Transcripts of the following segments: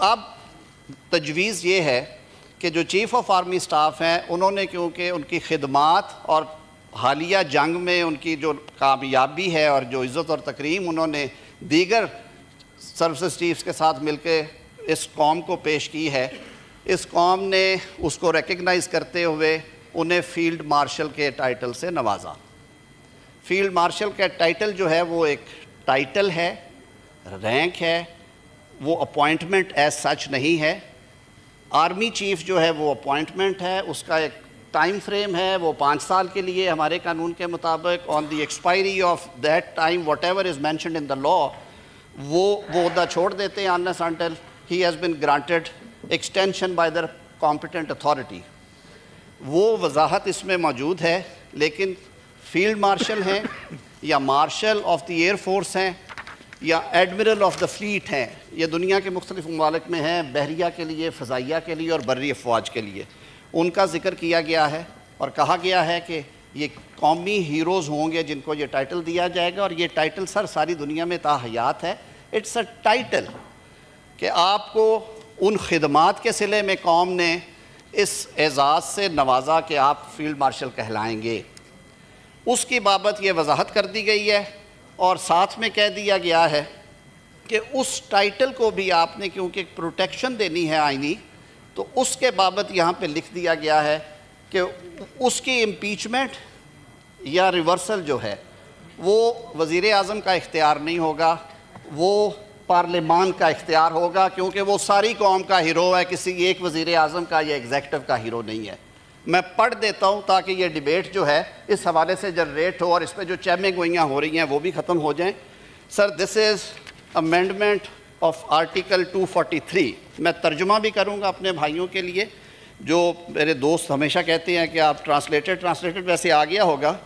اب تجویز یہ ہے کہ جو چیف آف آرمی سٹاف ہیں انہوں نے کیونکہ ان کی خدمات اور حالیہ جنگ میں ان کی جو کامیابی ہے اور جو عزت اور تکریم انہوں نے دیگر سروسز چیفز کے ساتھ مل کے اس قوم کو پیش کی ہے، اس قوم نے اس کو ریکگنائز کرتے ہوئے انہیں فیلڈ مارشل کے ٹائٹل سے نوازا۔ فیلڈ مارشل کا ٹائٹل جو ہے وہ ایک ٹائٹل ہے، رینک ہے، وہ اپوائنٹمنٹ ایز سچ نہیں ہے۔ آرمی چیف جو ہے وہ اپوائنٹمنٹ ہے، اس کا ایک ٹائم فریم ہے، وہ 5 سال کے لیے ہمارے قانون کے مطابق on the expiry of date time whatever is mentioned in the law وہ عہدہ چھوڑ دیتے ہیں unless until he has been granted extension by the competent authority۔ وہ وضاحت اس میں موجود ہے، لیکن فیلڈ مارشل ہیں یا martial of the air force ہیں یا ایڈمرل آف دا فلیٹ ہیں، یہ دنیا کے مختلف ممالک میں ہیں، بحریہ کے لیے، فضائیہ کے لیے اور بری افواج کے لیے۔ ان کا ذکر کیا گیا ہے اور کہا گیا ہے کہ یہ قومی ہیروز ہوں گے جن کو یہ ٹائٹل دیا جائے گا، اور یہ ٹائٹل سر ساری دنیا میں تاحیات ہے۔ اٹس اے ٹائٹل کہ آپ کو ان خدمات کے صلے میں قوم نے اس اعزاز سے نوازا کہ آپ فیلڈ مارشل کہلائیں گے، اس کی بابت یہ وضاحت کر دی گئی ہے، اور ساتھ میں کہہ دیا گیا ہے کہ اس ٹائٹل کو بھی آپ نے کیونکہ پروٹیکشن دینی ہے آئینی، تو اس کے بابت یہاں پہ لکھ دیا گیا ہے کہ اس کی امپیچمنٹ یا ریورسل جو ہے وہ وزیر اعظم کا اختیار نہیں ہوگا، وہ پارلیمان کا اختیار ہوگا، کیونکہ وہ ساری قوم کا ہیرو ہے، کسی ایک وزیر اعظم کا یا ایگزیکٹو کا ہیرو نہیں ہے۔ میں پڑھ دیتا ہوں تاکہ یہ ڈیبیٹ جو ہے اس حوالے سے جنریٹ ہو اور اس پہ جو چہمیں گوئیاں ہو رہی ہیں وہ بھی ختم ہو جائیں۔ سر دس از امینڈمنٹ آف آرٹیکل 243۔ میں ترجمہ بھی کروں گا اپنے بھائیوں کے لیے، جو میرے دوست ہمیشہ کہتے ہیں کہ آپ ٹرانسلیٹڈ ویسے آ گیا ہوگا۔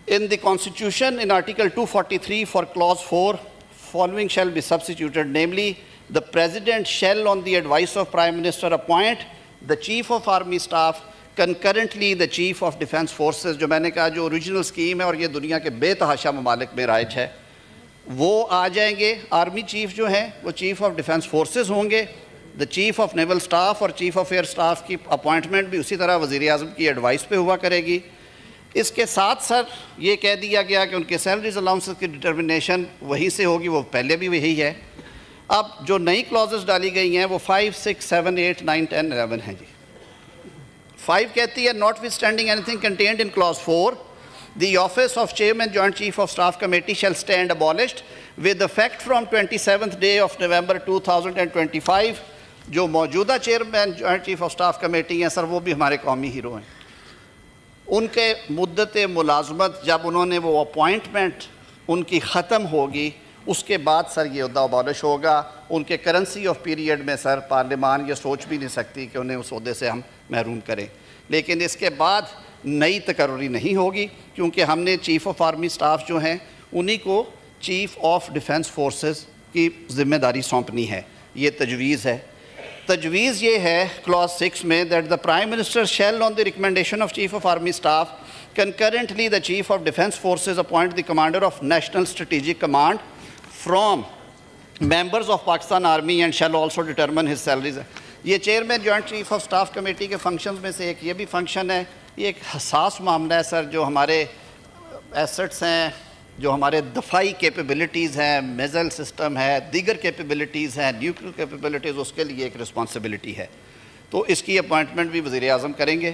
In the Constitution, in Article 243 for Clause 4, following shall be substituted, namely, the President shall, on the advice of Prime Minister, appoint the Chief of Army Staff, concurrently the Chief of Defence Forces۔ جو میں نے کہا جو original scheme ہے اور یہ دنیا کے بے تحاشا ممالک میں رائج ہے، وہ آ جائیں گے۔ آرمی چیف جو ہیں وہ چیف آف ڈیفنس فورسز ہوں گے، دا چیف آف نیول سٹاف اور چیف آف ایئر سٹاف کی اپوائنٹمنٹ بھی اسی طرح وزیر اعظم کی ایڈوائس پہ ہوا کرے گی۔ اس کے ساتھ سر یہ کہہ دیا گیا کہ ان کے سیلریز الاؤنسز کی ڈٹرمنیشن وہیں سے ہوگی، وہ پہلے بھی وہی ہے۔ اب جو نئی کلازز ڈالی گئی ہیں وہ 5, 6, 7, 8, 9, 10, 11 ہیں جی۔ 5 کہتی ہے notwithstanding anything contained in clause 4 the office of Chairman Joint Chief of Staff Committee shall stand abolished with effect from 27th day of November 2025۔ جو موجودہ chairman joint chief of staff committee ہیں سر وہ بھی ہمارے قومی hero ہیں، ان کے مدت ملازمت جب انہوں نے وہ اپوائنٹمنٹ ان کی ختم ہوگی اس کے بعد سر یہ عہدہ ابالش ہوگا۔ ان کے کرنسی آف پیریڈ میں سر پارلیمان یہ سوچ بھی نہیں سکتی کہ انہیں اس عہدے سے ہم محروم کریں، لیکن اس کے بعد نئی تقرری نہیں ہوگی، کیونکہ ہم نے چیف آف آرمی سٹاف جو ہیں انہی کو چیف آف ڈیفنس فورسز کی ذمہ داری سونپنی ہے۔ یہ تجویز ہے۔ تجویز یہ ہے کلاس 6 میں that the Prime Minister shall on the recommendation of Chief of Army Staff concurrently the Chief of Defence Forces appoint the Commander of National Strategic Command from members of Pakistan Army and shall also determine his salaries۔ یہ chairman joint chief of staff committee کے functions میں سے ایک یہ بھی function ہے۔ یہ ایک حساس معاملہ ہے سر، جو ہمارے ایسٹس ہیں، جو ہمارے دفاعی کیپیبلٹیز ہیں، میزائل سسٹم ہے، دیگر کیپیبلٹیز ہیں، نیوکلیئر کیپیبلٹیز، اس کے لیے ایک رسپانسبلٹی ہے، تو اس کی اپوائنٹمنٹ بھی وزیر اعظم کریں گے۔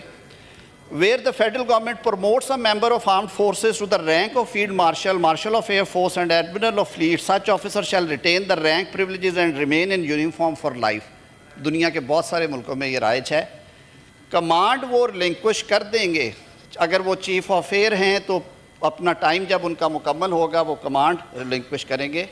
Where the federal government promotes a member of armed forces to the rank of field marshal, marshal of air force and admiral of fleet, such officer shall retain the rank privileges and remain in uniform for life۔ دنیا کے بہت سارے ملکوں میں یہ رائج ہے۔ Command وہ ریلنکوش کر دیں گے، اگر وہ چیف آف ایئر ہیں تو اپنا ٹائم جب ان کا مکمل ہوگا وہ کمانڈ ریلنکوش کریں گے۔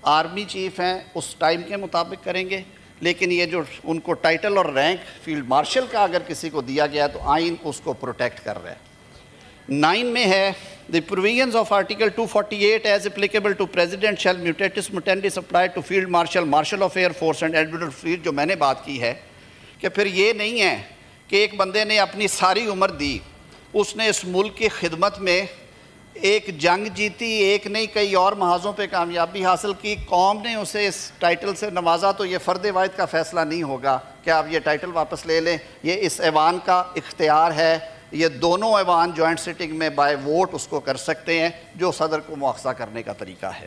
آرمی چیف ہیں اس ٹائم کے مطابق کریں گے، لیکن یہ جو ان کو ٹائٹل اور رینک فیلڈ مارشل کا اگر کسی کو دیا گیا تو آئین اس کو پروٹیکٹ کر رہا ہے۔ 9 میں ہے the provisions of article 248 as applicable to president shall mutatis mutandis apply to field marshal, marshal of air force and admiral of fleet۔ جو میں نے بات کی ہے کہ پھر یہ نہیں ہے کہ ایک بندے نے اپنی ساری عمر دی، اس نے اس ملک کی خدمت میں ایک جنگ جیتی، ایک نہیں کئی اور محاذوں پہ کامیابی حاصل کی، قوم نے اسے اس ٹائٹل سے نوازا، تو یہ فرد واحد کا فیصلہ نہیں ہوگا کہ آپ یہ ٹائٹل واپس لے لیں، یہ اس ایوان کا اختیار ہے۔ یہ دونوں ایوان جوائنٹ سٹنگ میں بائی ووٹ اس کو کر سکتے ہیں، جو صدر کو مؤاخذہ کرنے کا طریقہ ہے۔